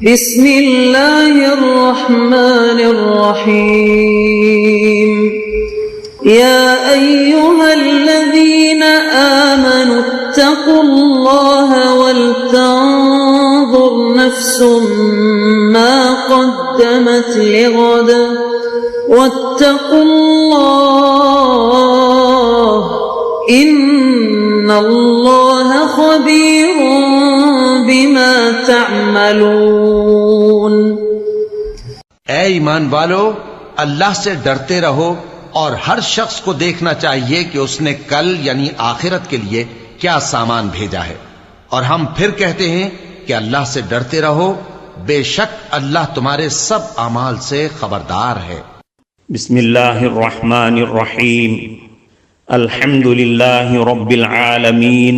بسم اللہ الرحمن الرحیم یا ایہا الذین آمنوا اتقوا اللہ ولتنظر نفس ما قدمت لغد واتقوا اللہ ان اللہ خبیر بما تعملون۔ اے ایمان والو، اللہ سے ڈرتے رہو اور ہر شخص کو دیکھنا چاہیے کہ اس نے کل یعنی آخرت کے لیے کیا سامان بھیجا ہے، اور ہم پھر کہتے ہیں کہ اللہ سے ڈرتے رہو، بے شک اللہ تمہارے سب اعمال سے خبردار ہے۔ بسم اللہ الرحمن الرحیم، الحمد للہ رب العالمین،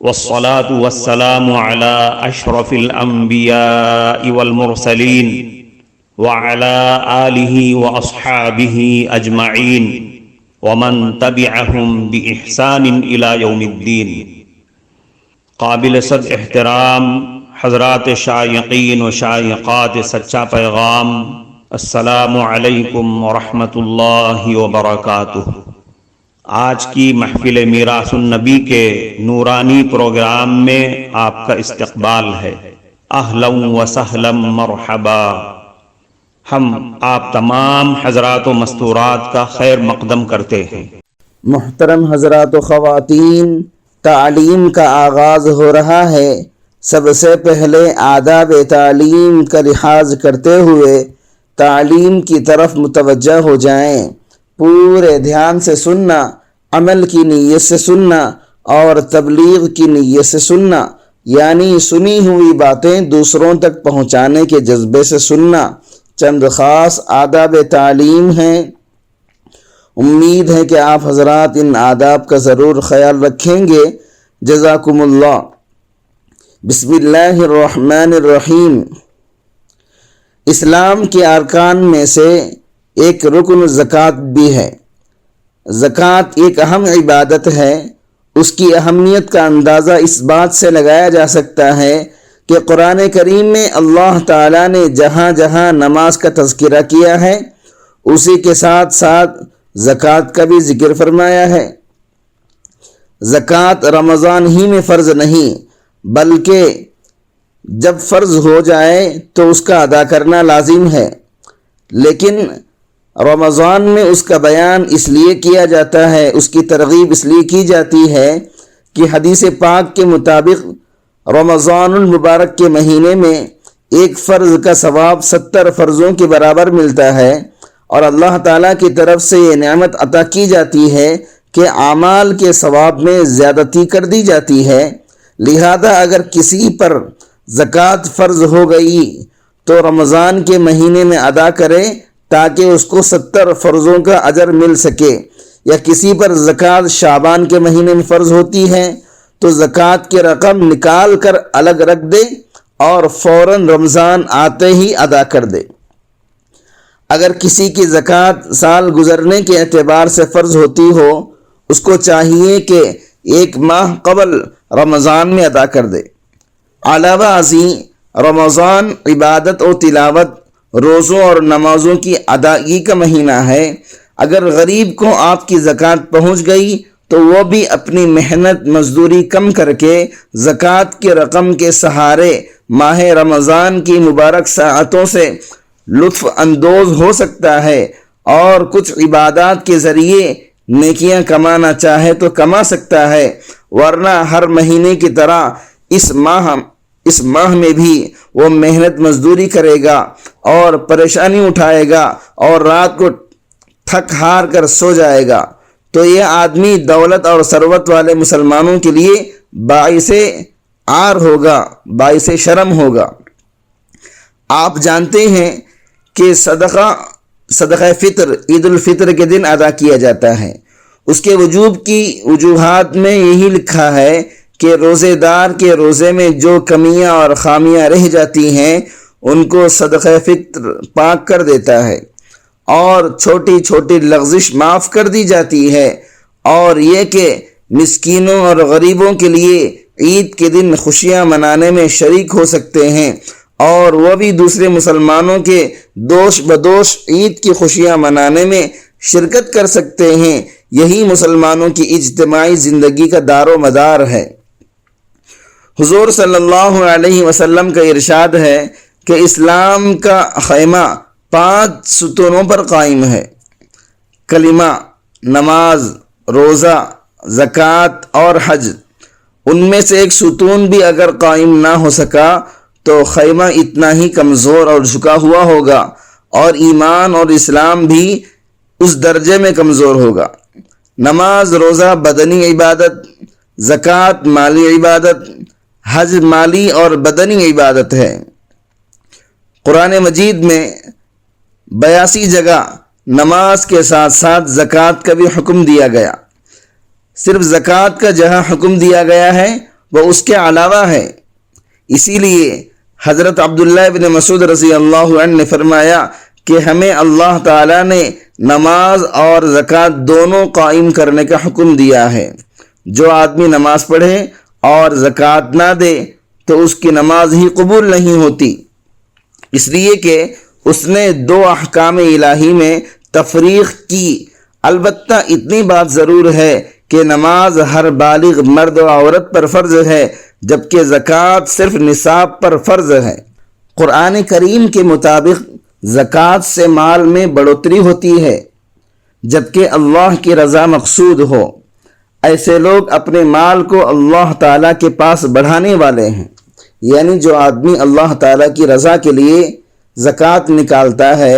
والصلاة والسلام على اشرف الانبیاء والمرسلین وعلى آلہ واصحابہ اجمعین ومن تبعہم بإحسان الى یوم الدین۔ قابل صد احترام حضرات شائقین و شائقات سچا پیغام، السلام علیکم ورحمۃ اللہ وبرکاتہ۔ آج کی محفل میراث النبی کے نورانی پروگرام میں آپ کا استقبال ہے۔ اہلا و سہلا مرحبا۔ ہم آپ تمام حضرات و مستورات کا خیر مقدم کرتے ہیں۔ محترم حضرات و خواتین، تعلیم کا آغاز ہو رہا ہے۔ سب سے پہلے آداب تعلیم کا لحاظ کرتے ہوئے تعلیم کی طرف متوجہ ہو جائیں۔ پورے دھیان سے سننا، عمل کی نیت سے سننا اور تبلیغ کی نیت سے سننا، یعنی سنی ہوئی باتیں دوسروں تک پہنچانے کے جذبے سے سننا۔ چند خاص آداب تعلیم ہیں، امید ہے کہ آپ حضرات ان آداب کا ضرور خیال رکھیں گے۔ جزاکم اللہ۔ بسم اللہ الرحمن الرحیم۔ اسلام کے ارکان میں سے ایک رکن زکوٰۃ بھی ہے۔ زکوٰۃ ایک اہم عبادت ہے۔ اس کی اہمیت کا اندازہ اس بات سے لگایا جا سکتا ہے کہ قرآن کریم میں اللہ تعالیٰ نے جہاں جہاں نماز کا تذکرہ کیا ہے، اسی کے ساتھ ساتھ زکوٰۃ کا بھی ذکر فرمایا ہے۔ زکوٰۃ رمضان ہی میں فرض نہیں، بلکہ جب فرض ہو جائے تو اس کا ادا کرنا لازم ہے، لیکن رمضان میں اس کا بیان اس لیے کیا جاتا ہے، اس کی ترغیب اس لیے کی جاتی ہے کہ حدیث پاک کے مطابق رمضان المبارک کے مہینے میں ایک فرض کا ثواب 70 فرضوں کے برابر ملتا ہے، اور اللہ تعالیٰ کی طرف سے یہ نعمت عطا کی جاتی ہے کہ اعمال کے ثواب میں زیادتی کر دی جاتی ہے۔ لہذا اگر کسی پر زکوٰۃ فرض ہو گئی تو رمضان کے مہینے میں ادا کرے تاکہ اس کو 70 فرضوں کا اجر مل سکے، یا کسی پر زکوٰۃ شعبان کے مہینے میں فرض ہوتی ہے تو زکوٰۃ کی رقم نکال کر الگ رکھ دے اور فوراً رمضان آتے ہی ادا کر دے۔ اگر کسی کی زکوٰۃ سال گزرنے کے اعتبار سے فرض ہوتی ہو، اس کو چاہیے کہ 1 ماہ قبل رمضان میں ادا کر دے۔ علاوہ ازیں رمضان عبادت و تلاوت، روزوں اور نمازوں کی ادائیگی کا مہینہ ہے۔ اگر غریب کو آپ کی زکوٰۃ پہنچ گئی تو وہ بھی اپنی محنت مزدوری کم کر کے زکوٰۃ کی رقم کے سہارے ماہ رمضان کی مبارک ساعتوں سے لطف اندوز ہو سکتا ہے، اور کچھ عبادات کے ذریعے نیکیاں کمانا چاہے تو کما سکتا ہے، ورنہ ہر مہینے کی طرح اس ماہ میں بھی وہ محنت مزدوری کرے گا اور پریشانی اٹھائے گا اور رات کو تھک ہار کر سو جائے گا، تو یہ آدمی دولت اور ثروت والے مسلمانوں کے لیے باعث عار ہوگا، باعث شرم ہوگا۔ آپ جانتے ہیں کہ صدقہ فطر عید الفطر کے دن ادا کیا جاتا ہے۔ اس کے وجوب کی وجوہات میں یہی لکھا ہے کہ روزے دار کے روزے میں جو کمیاں اور خامیاں رہ جاتی ہیں ان کو صدقہ فطر پاک کر دیتا ہے، اور چھوٹی چھوٹی لغزش معاف کر دی جاتی ہے، اور یہ کہ مسکینوں اور غریبوں کے لیے عید کے دن خوشیاں منانے میں شریک ہو سکتے ہیں اور وہ بھی دوسرے مسلمانوں کے دوش بدوش عید کی خوشیاں منانے میں شرکت کر سکتے ہیں۔ یہی مسلمانوں کی اجتماعی زندگی کا دار و مدار ہے۔ حضور صلی اللہ علیہ وسلم کا ارشاد ہے کہ اسلام کا خیمہ 5 ستونوں پر قائم ہے: کلمہ، نماز، روزہ، زکوٰۃ اور حج۔ ان میں سے ایک ستون بھی اگر قائم نہ ہو سکا تو خیمہ اتنا ہی کمزور اور جھکا ہوا ہوگا، اور ایمان اور اسلام بھی اس درجے میں کمزور ہوگا۔ نماز، روزہ بدنی عبادت، زکوٰۃ مالی عبادت، حج مالی اور بدنی عبادت ہے۔ قرآن مجید میں 82 جگہ نماز کے ساتھ ساتھ زکوٰۃ کا بھی حکم دیا گیا۔ صرف زکوٰۃ کا جہاں حکم دیا گیا ہے وہ اس کے علاوہ ہے۔ اسی لیے حضرت عبداللہ بن مسعود رضی اللہ عنہ نے فرمایا کہ ہمیں اللہ تعالیٰ نے نماز اور زکوٰۃ دونوں قائم کرنے کا حکم دیا ہے۔ جو آدمی نماز پڑھے اور زکوٰۃ نہ دے تو اس کی نماز ہی قبول نہیں ہوتی، اس لیے کہ اس نے 2 احکام الہی میں تفریق کی۔ البتہ اتنی بات ضرور ہے کہ نماز ہر بالغ مرد و عورت پر فرض ہے، جبکہ زکوٰۃ صرف نصاب پر فرض ہے۔ قرآن کریم کے مطابق زکوٰۃ سے مال میں بڑھوتری ہوتی ہے، جبکہ اللہ کی رضا مقصود ہو۔ ایسے لوگ اپنے مال کو اللہ تعالیٰ کے پاس بڑھانے والے ہیں، یعنی جو آدمی اللہ تعالیٰ کی رضا کے لیے زکوٰۃ نکالتا ہے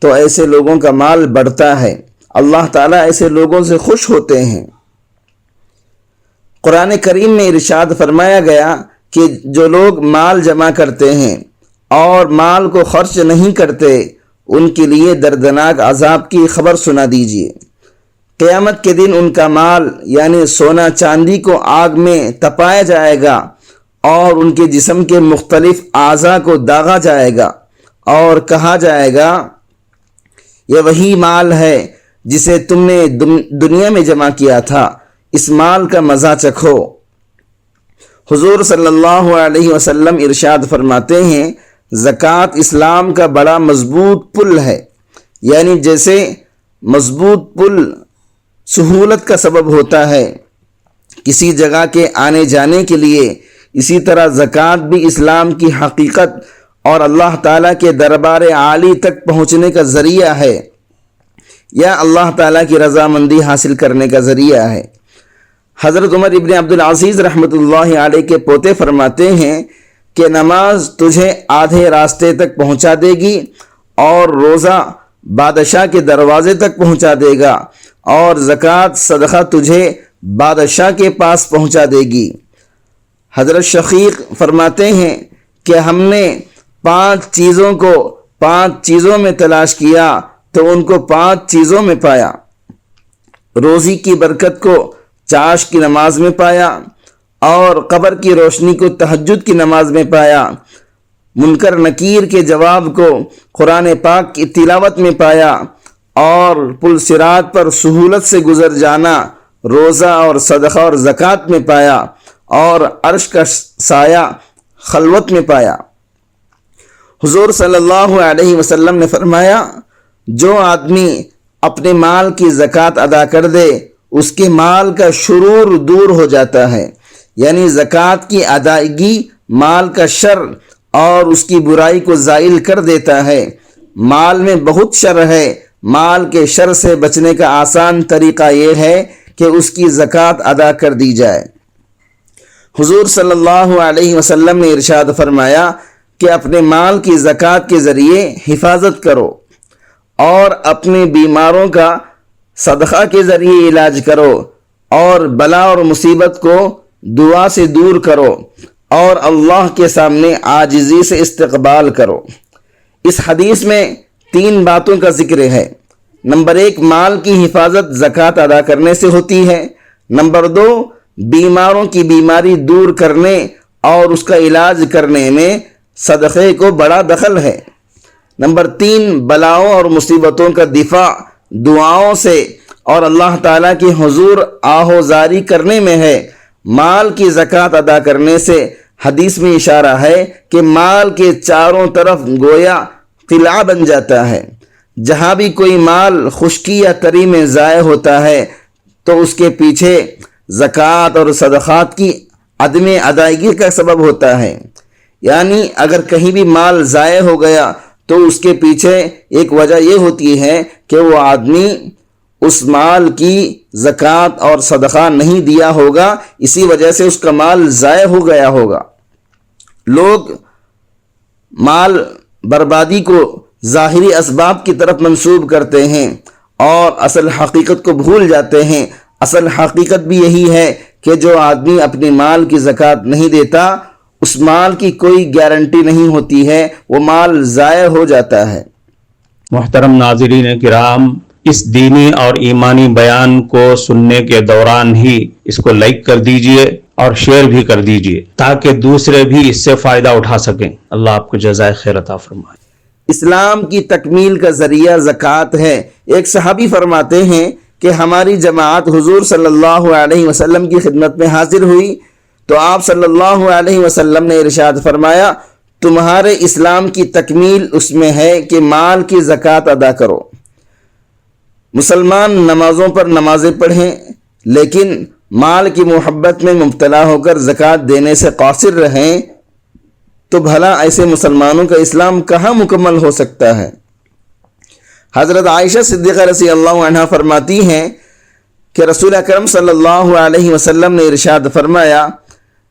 تو ایسے لوگوں کا مال بڑھتا ہے۔ اللہ تعالیٰ ایسے لوگوں سے خوش ہوتے ہیں۔ قرآن کریم میں ارشاد فرمایا گیا کہ جو لوگ مال جمع کرتے ہیں اور مال کو خرچ نہیں کرتے ان کے لیے دردناک عذاب کی خبر سنا دیجیے۔ قیامت کے دن ان کا مال یعنی سونا چاندی کو آگ میں تپایا جائے گا اور ان کے جسم کے مختلف اعضاء کو داغا جائے گا اور کہا جائے گا یہ وہی مال ہے جسے تم نے دنیا میں جمع کیا تھا، اس مال کا مزہ چکھو۔ حضور صلی اللہ علیہ وسلم ارشاد فرماتے ہیں زکوٰۃ اسلام کا بڑا مضبوط پل ہے، یعنی جیسے مضبوط پل سہولت کا سبب ہوتا ہے کسی جگہ کے آنے جانے کے لیے، اسی طرح زکوٰۃ بھی اسلام کی حقیقت اور اللہ تعالیٰ کے دربار عالی تک پہنچنے کا ذریعہ ہے، یا اللہ تعالیٰ کی رضامندی حاصل کرنے کا ذریعہ ہے۔ حضرت عمر ابن عبدالعزیز رحمۃ اللہ علیہ کے پوتے فرماتے ہیں کہ نماز تجھے آدھے راستے تک پہنچا دے گی اور روزہ بادشاہ کے دروازے تک پہنچا دے گا، اور زکوٰۃ صدقہ تجھے بادشاہ کے پاس پہنچا دے گی۔ حضرت شقیق فرماتے ہیں کہ ہم نے 5 چیزوں کو 5 چیزوں میں تلاش کیا تو ان کو 5 چیزوں میں پایا۔ روزی کی برکت کو چاش کی نماز میں پایا، اور قبر کی روشنی کو تہجد کی نماز میں پایا، منکر نکیر کے جواب کو قرآن پاک کی تلاوت میں پایا، اور پل صراط پر سہولت سے گزر جانا روزہ اور صدقہ اور زکوٰۃ میں پایا، اور عرش کا سایہ خلوت میں پایا۔ حضور صلی اللہ علیہ وسلم نے فرمایا جو آدمی اپنے مال کی زکوٰۃ ادا کر دے اس کے مال کا شرور دور ہو جاتا ہے، یعنی زکوٰۃ کی ادائیگی مال کا شر اور اس کی برائی کو زائل کر دیتا ہے۔ مال میں بہت شر ہے، مال کے شر سے بچنے کا آسان طریقہ یہ ہے کہ اس کی زکوٰۃ ادا کر دی جائے۔ حضور صلی اللہ علیہ وسلم نے ارشاد فرمایا کہ اپنے مال کی زکوٰۃ کے ذریعے حفاظت کرو، اور اپنے بیماروں کا صدقہ کے ذریعے علاج کرو، اور بلا اور مصیبت کو دعا سے دور کرو، اور اللہ کے سامنے عاجزی سے استقبال کرو۔ اس حدیث میں 3 باتوں کا ذکر ہے۔ نمبر 1، مال کی حفاظت زکوٰۃ ادا کرنے سے ہوتی ہے۔ نمبر 2، بیماروں کی بیماری دور کرنے اور اس کا علاج کرنے میں صدقے کو بڑا دخل ہے۔ نمبر 3، بلاؤں اور مصیبتوں کا دفاع دعاؤں سے اور اللہ تعالیٰ کی حضور آہوزاری کرنے میں ہے۔ مال کی زکوٰۃ ادا کرنے سے حدیث میں اشارہ ہے کہ مال کے چاروں طرف گویا قلعہ بن جاتا ہے. جہاں بھی کوئی مال خشکی یا تری میں ضائع ہوتا ہے تو اس کے پیچھے زکوٰۃ اور صدقات کی عدم ادائیگی کا سبب ہوتا ہے. یعنی اگر کہیں بھی مال ضائع ہو گیا تو اس کے پیچھے ایک وجہ یہ ہوتی ہے کہ وہ آدمی اس مال کی زکوٰۃ اور صدقہ نہیں دیا ہوگا، اسی وجہ سے اس کا مال ضائع ہو گیا ہوگا. لوگ مال بربادی کو ظاہری اسباب کی طرف منسوب کرتے ہیں اور اصل حقیقت کو بھول جاتے ہیں. اصل حقیقت بھی یہی ہے کہ جو آدمی اپنے مال کی زکوٰۃ نہیں دیتا اس مال کی کوئی گارنٹی نہیں ہوتی ہے، وہ مال ضائع ہو جاتا ہے. محترم ناظرین کرام، اس دینی اور ایمانی بیان کو سننے کے دوران ہی اس کو لائک کر دیجئے اور شیئر بھی کر دیجئے تاکہ دوسرے بھی اس سے فائدہ اٹھا سکیں. اللہ آپ کو جزائے خیر عطا فرمائے. اسلام کی تکمیل کا ذریعہ زکوٰۃ ہے. ایک صحابی فرماتے ہیں کہ ہماری جماعت حضور صلی اللہ علیہ وسلم کی خدمت میں حاضر ہوئی تو آپ صلی اللہ علیہ وسلم نے ارشاد فرمایا، تمہارے اسلام کی تکمیل اس میں ہے کہ مال کی زکوٰۃ ادا کرو. مسلمان نمازوں پر نمازیں پڑھیں لیکن مال کی محبت میں مبتلا ہو کر زکوٰۃ دینے سے قاصر رہیں تو بھلا ایسے مسلمانوں کا اسلام کہاں مکمل ہو سکتا ہے؟ حضرت عائشہ صدیقہ رضی اللہ عنہا فرماتی ہیں کہ رسول اکرم صلی اللہ علیہ وسلم نے ارشاد فرمایا،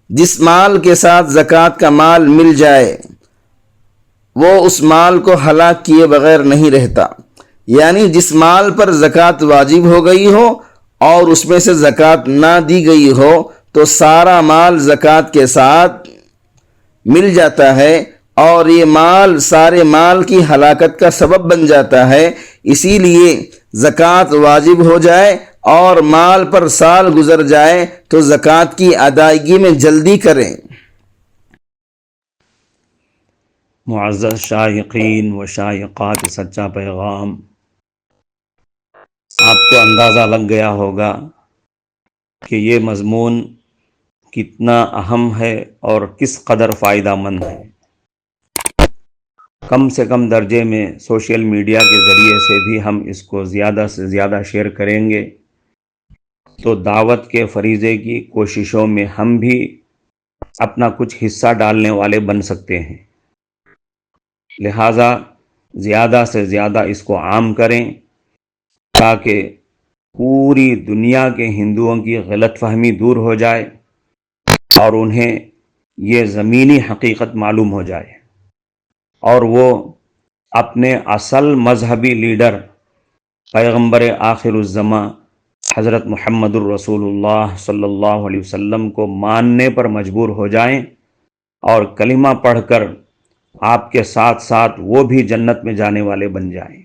جس مال کے ساتھ زکوٰۃ کا مال مل جائے وہ اس مال کو ہلاک کیے بغیر نہیں رہتا. یعنی جس مال پر زکوٰۃ واجب ہو گئی ہو اور اس میں سے زکوٰۃ نہ دی گئی ہو تو سارا مال زکوٰۃ کے ساتھ مل جاتا ہے اور یہ مال سارے مال کی ہلاکت کا سبب بن جاتا ہے. اسی لیے زکوٰۃ واجب ہو جائے اور مال پر سال گزر جائے تو زکوٰۃ کی ادائیگی میں جلدی کریں. معزز شائقین و شائقات سچا پیغام، آپ کو اندازہ لگ گیا ہوگا کہ یہ مضمون کتنا اہم ہے اور کس قدر فائدہ مند ہے. کم سے کم درجے میں سوشل میڈیا کے ذریعے سے بھی ہم اس کو زیادہ سے زیادہ شیئر کریں گے تو دعوت کے فریضے کی کوششوں میں ہم بھی اپنا کچھ حصہ ڈالنے والے بن سکتے ہیں. لہٰذا زیادہ سے زیادہ اس کو عام کریں تاکہ پوری دنیا کے ہندوؤں کی غلط فہمی دور ہو جائے اور انہیں یہ زمینی حقیقت معلوم ہو جائے اور وہ اپنے اصل مذہبی لیڈر پیغمبر آخر الزماں حضرت محمد الرسول اللہ صلی اللہ علیہ وسلم کو ماننے پر مجبور ہو جائیں اور کلمہ پڑھ کر آپ کے ساتھ ساتھ وہ بھی جنت میں جانے والے بن جائیں.